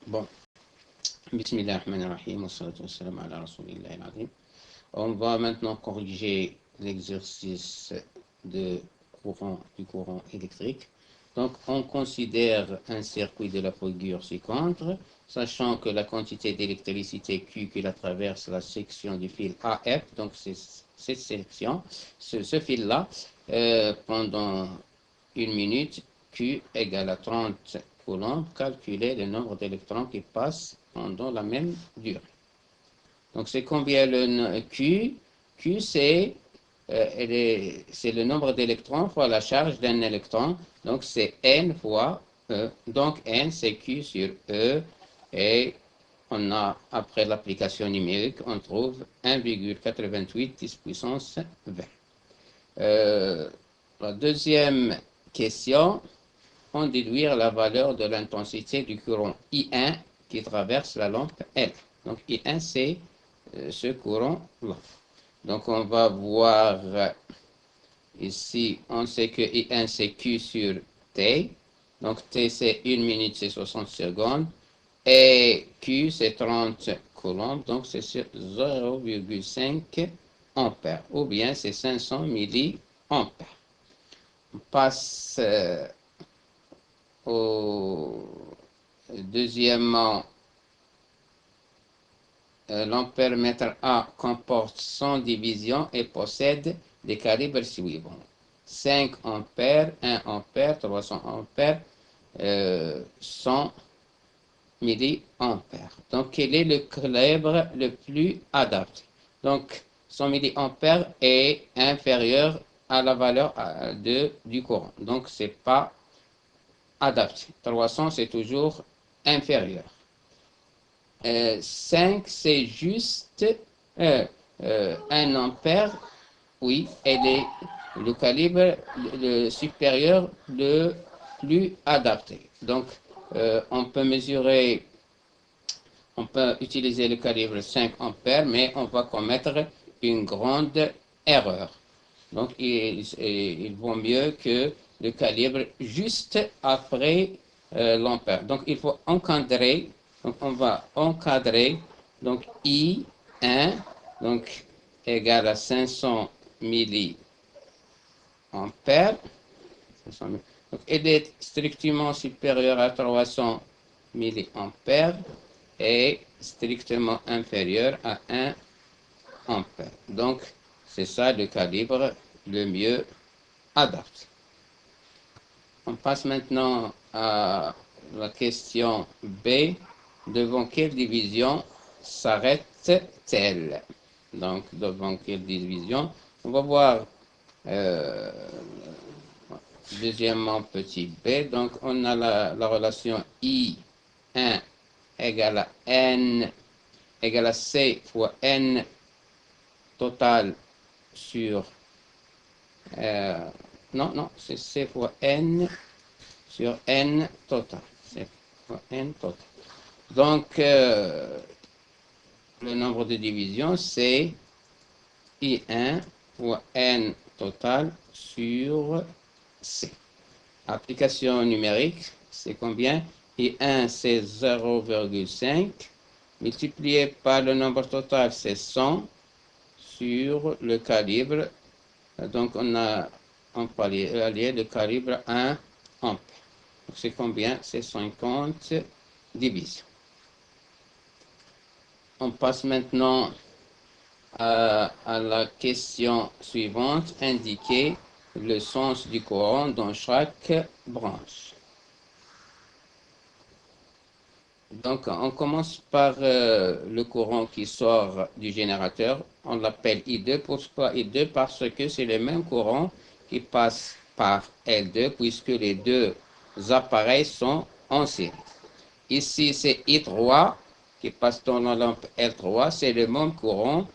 Bon, Bismillahirrahmanirrahim, wa salatu wa salam ala rasulillahi al-azim. On va maintenant corriger l'exercice du courant électrique. Donc, on considère un circuit de la figure ci-contre, sachant que la quantité d'électricité Q qui la traverse la section du fil AF, donc c'est cette section, ce fil-là, pendant une minute, Q égale à 30 coulombs, calculer le nombre d'électrons qui passent pendant la même durée. Donc, c'est combien le Q? Q, c'est le nombre d'électrons fois la charge d'un électron. Donc, c'est N fois E. Donc, N, c'est Q sur E. Et on a, après l'application numérique, on trouve 1,88 10 puissance 20. La deuxième question, on déduire la valeur de l'intensité du courant I1 qui traverse la lampe L. Donc, I1, c'est ce courant-là. Donc, on va voir ici, on sait que I1, c'est Q sur T. Donc, T, c'est 1 minute, c'est 60 secondes. Et Q, c'est 30 coulombs. Donc, c'est sur 0,5 ampères. Ou bien, c'est 500 milliampères. On passe au deuxièmement. L'ampère-mètre A comporte 100 divisions et possède des calibres suivants. 5 ampères, 1 ampère, 300 ampères, 100 milliampères. Donc, quel est le calibre le plus adapté? Donc, 100 milliampères est inférieur à la valeur du courant. Donc, ce n'est pas adapté. 300, c'est toujours inférieur. 5, c'est juste 1 ampère. Oui, elle est le calibre le supérieur le plus adapté. Donc, on peut mesurer, on peut utiliser le calibre 5 ampères, mais on va commettre une grande erreur. Donc, il vaut mieux que le calibre juste après l'ampère. Donc, il faut encadrer. Donc, on va encadrer. Donc, I1, donc, égale à 500 milliampères. Donc, elle est strictement supérieure à 300 milliampères et strictement inférieure à 1 ampère. Donc, c'est ça le calibre le mieux adapté. On passe maintenant à la question B. Devant quelle division s'arrête-t-elle? Donc, devant quelle division? On va voir deuxièmement petit b. Donc, on a la relation I1 égale à N égale à C fois N total sur non, c'est C fois N sur N total. C fois N total. Donc, le nombre de divisions, c'est I1 fois N total sur C. Application numérique, c'est combien? I1, c'est 0,5. Multiplié par le nombre total, c'est 100 sur le calibre. Donc, on a un palier de calibre 1 ampère. Donc, c'est combien? C'est 50 divisions. On passe maintenant à la question suivante. Indiquer le sens du courant dans chaque branche. Donc, on commence par le courant qui sort du générateur. On l'appelle I2. Pourquoi I2? Parce que c'est le même courant qui passe par L2, puisque les deux appareils sont en série. Ici, c'est I3 qui passe dans la lampe L3. C'est le même courant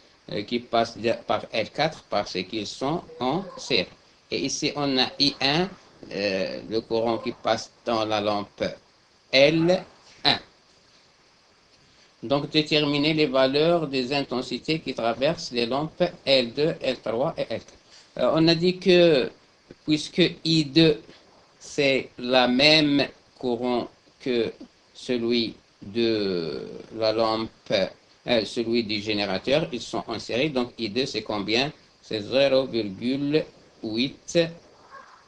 qui passe par L4 parce qu'ils sont en série. Et ici, on a I1, le courant qui passe dans la lampe L1. Donc, déterminer les valeurs des intensités qui traversent les lampes L2, L3 et L4. On a dit que, puisque I2, c'est la même courant que celui de la lampe, celui du générateur, ils sont en série. Donc I2, c'est combien? C'est 0,8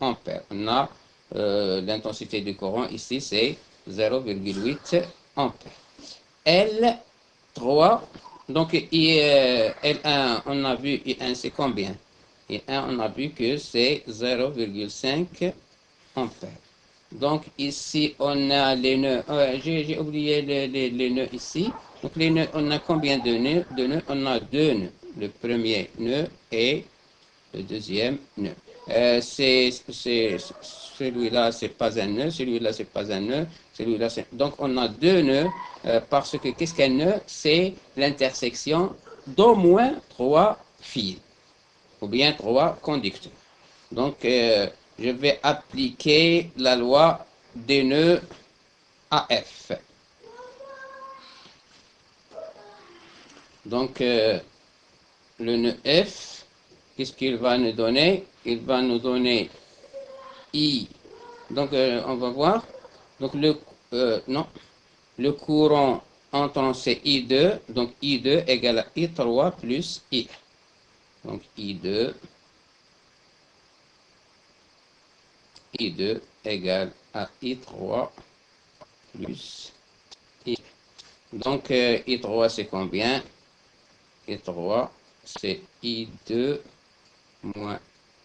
ampères. On a l'intensité du courant ici, c'est 0,8 ampères. L3, donc L1, on a vu I1, c'est combien? I1, on a vu que c'est 0,5 ampères. Donc ici, on a les nœuds. J'ai oublié les nœuds ici. Donc les nœuds, on a combien de nœuds? On a deux nœuds. Le premier nœud et le deuxième nœud. Celui-là, c'est pas un nœud, celui-là, c'est pas un nœud, celui-là, c'est... Donc, on a deux nœuds, parce que qu'est-ce qu'un nœud? C'est l'intersection d'au moins trois fils, ou bien trois conducteurs. Donc, je vais appliquer la loi des nœuds AF. Donc, le nœud F, qu'est-ce qu'il va nous donner? Il va nous donner I. Donc, on va voir. Donc, le courant entrant, c'est I2. Donc, I2 égale à I3 plus I. Donc, I2 égale à I3 plus I. Donc, I3, c'est combien? I3, c'est I2 moins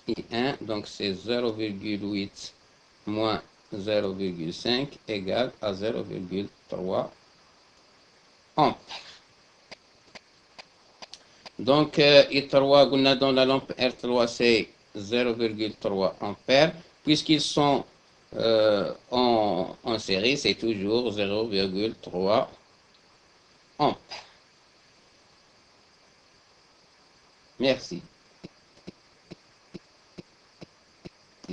I1. Donc, c'est 0,8 moins 0,5 égale à 0,3 ampères. Donc, I3, dans la lampe R3, c'est 0,3 ampères. Puisqu'ils sont en série, c'est toujours 0,3 ampères. Merci.